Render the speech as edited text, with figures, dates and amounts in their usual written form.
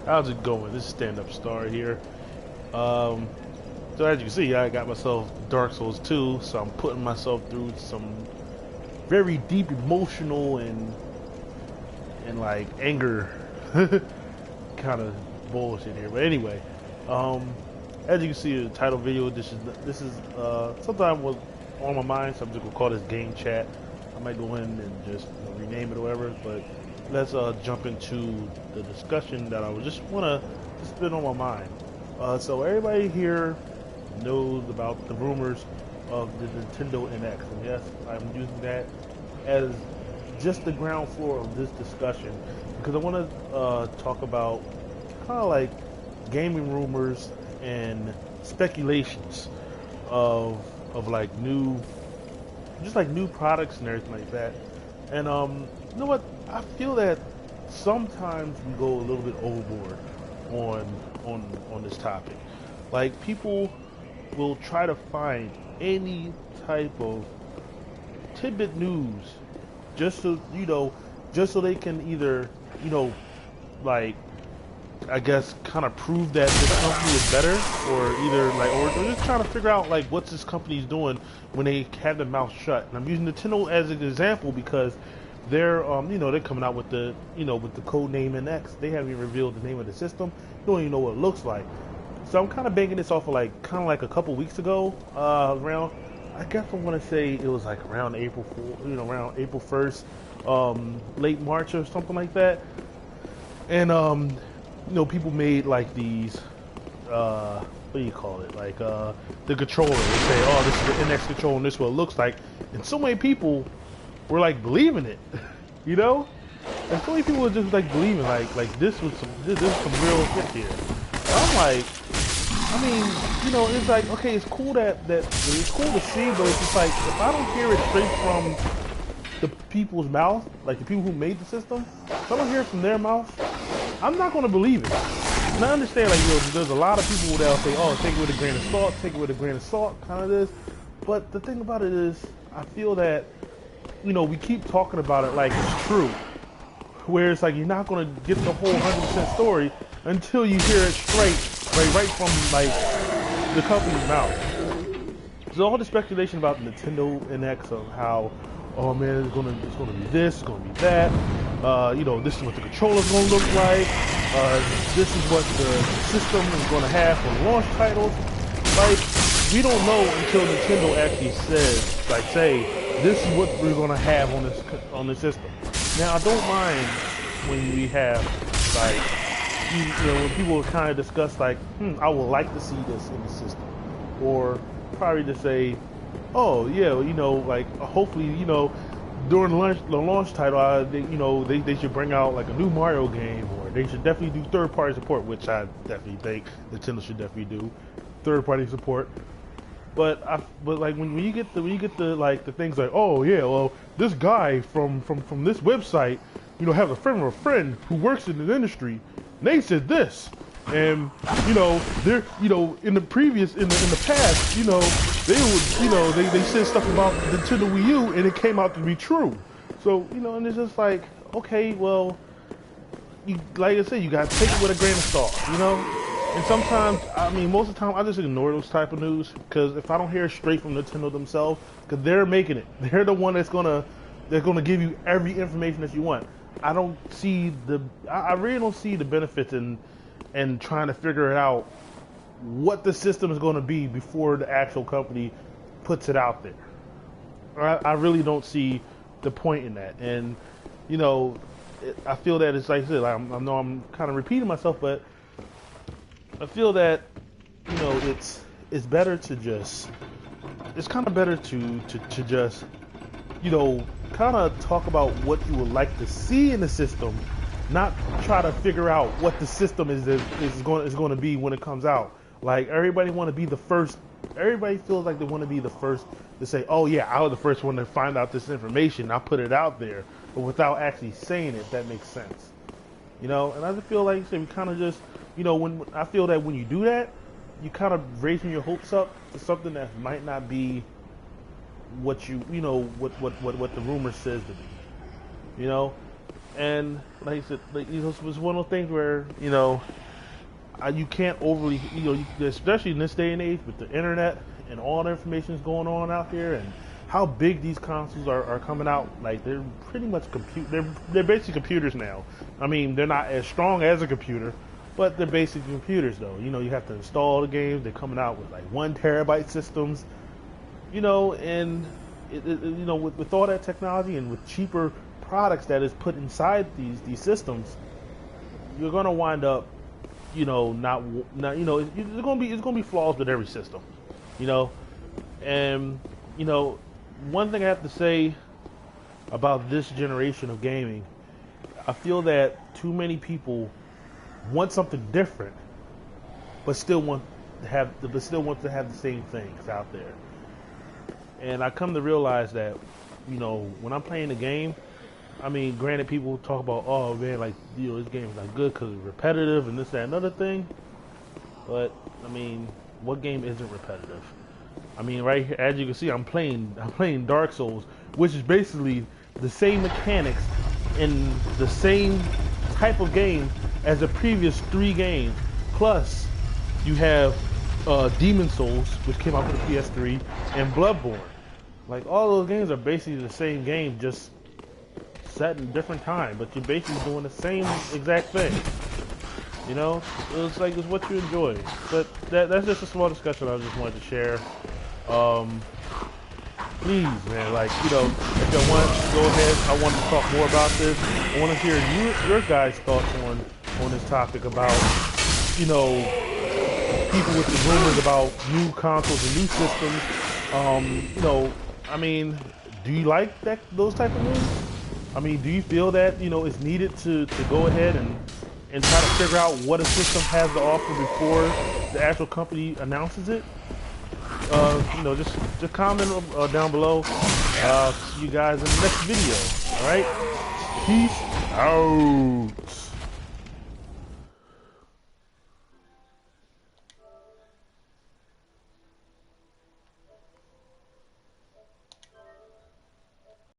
How's it going? This is Stand Up Star here. Um, so as you can see, I got myself Dark Souls 2, so I'm putting myself through some very deep emotional and like anger kind of bullshit here. But anyway, um, as you can see in the title video, this is something that was on my mind, so I'm just gonna call this game chat. I might go in and just rename it or whatever, but let's jump into the discussion that I would just want to spit on my mind. So everybody here knows about the rumors of the Nintendo NX, and yes, I'm using that as just the ground floor of this discussion because I want to talk about kind of like gaming rumors and speculations of like new products and everything like that. And you know what? I feel that sometimes we go a little bit overboard on this topic. Like people will try to find any type of tidbit news just so they can either like I guess kind of prove that this company is better, or either like, or just trying to figure out like what this company's doing when they have their mouth shut. And I'm using Nintendo as an example because they're they're coming out with the with the code name NX. They haven't even revealed the name of the system. You don't even know what it looks like. So I'm kind of banking this off of like kind of like a couple weeks ago, around I guess I want to say it was like around April 4, around April 1st, late March or something like that. And people made like these, what do you call it? Like the controller. They say, "Oh, this is the NX controller, and this is what it looks like." And so many people were like believing it, you know. And so many people were just like believing, like this is some real shit here. And I'm like, I mean, it's like, okay, it's cool that it's cool to see, but it's just like if I don't hear it straight from the people's mouth, like the people who made the system, if I don't hear it from their mouth, I'm not going to believe it. And I understand, like, there's a lot of people that'll say, "Oh, take it with a grain of salt, take it with a grain of salt," kind of this. But the thing about it is, I feel that, we keep talking about it like it's true, where it's like you're not going to get the whole 100% story until you hear it straight, right from like the company's mouth. So all the speculation about the Nintendo NX of how, oh man, it's gonna be this, it's gonna be that. This is what the controller's gonna look like. This is what the system is gonna have for launch titles. Like, we don't know until Nintendo actually says, like, say, this is what we're gonna have on this system. Now, I don't mind when we have, like, when people kind of discuss, like, I would like to see this in the system, or probably to say, oh yeah, like hopefully, during the launch title, they should bring out like a new Mario game, or they should definitely do third-party support, which I definitely think Nintendo should definitely do third-party support. But like when you get the like the things like, oh yeah, well, this guy from this website, has a friend of a friend who works in the industry, and they said this. And they're in the past, they would they said stuff about the Nintendo Wii U and it came out to be true. So and it's just like, okay, well, like I said, you gotta take it with a grain of salt, And sometimes, most of the time, I just ignore those type of news because if I don't hear it straight from Nintendo themselves, because they're making it, they're the one that's gonna give you every information that you want. I really don't see the benefits in trying to figure it out what the system is going to be before the actual company puts it out there. I really don't see the point in that. And, I feel that it's like I said, I know I'm kind of repeating myself, but I feel that, it's better to just, it's kind of better to just, kind of talk about what you would like to see in the system, not try to figure out what the system is going to be when it comes out. Like everybody want to be the first. Everybody feels like they want to be the first to say, "Oh yeah, I was the first one to find out this information. I put it out there," but without actually saying it. That makes sense, And I just feel like we kind of just, when I feel that when you do that, you kind of raising your hopes up to something that might not be what what the rumor says to be, And like I said, like, you know, it's one of those things where, you know, you can't overly, you know, especially in this day and age with the internet and all the information that's going on out there, and how big these consoles are coming out. Like, they're pretty much they're basically computers now. I mean, they're not as strong as a computer, but they're basic computers though. You know, you have to install the games. They're coming out with like 1 terabyte systems. You know, and you know, with all that technology and with cheaper products that is put inside these systems, you're gonna wind up, you know, not you know, it's gonna be flaws with every system, you know. And you know, one thing I have to say about this generation of gaming, I feel that too many people want something different, but still want to have the same things out there. And I come to realize that, you know, when I'm playing the game, I mean, granted, people talk about, oh man, like, you know, this game is not good because it's repetitive and this, that, and another thing. But I mean, what game isn't repetitive? I mean, right here, as you can see, I'm playing Dark Souls, which is basically the same mechanics in the same type of game as the previous 3 games. Plus, you have Demon Souls, which came out for the PS3, and Bloodborne. Like, all those games are basically the same game, just set in a different time, but you're basically doing the same exact thing. You know, it's like, it's what you enjoy. But that's just a small discussion I just wanted to share. Please, man, like, you know, if you want to go ahead, I want to talk more about this. I want to hear your guys' thoughts on this topic about, you know, people with the rumors about new consoles and new systems. You know, I mean, do you like those type of moves? I mean, do you feel that, you know, it's needed to go ahead and try to figure out what a system has to offer before the actual company announces it? You know, just comment down below. See you guys in the next video. All right, peace out.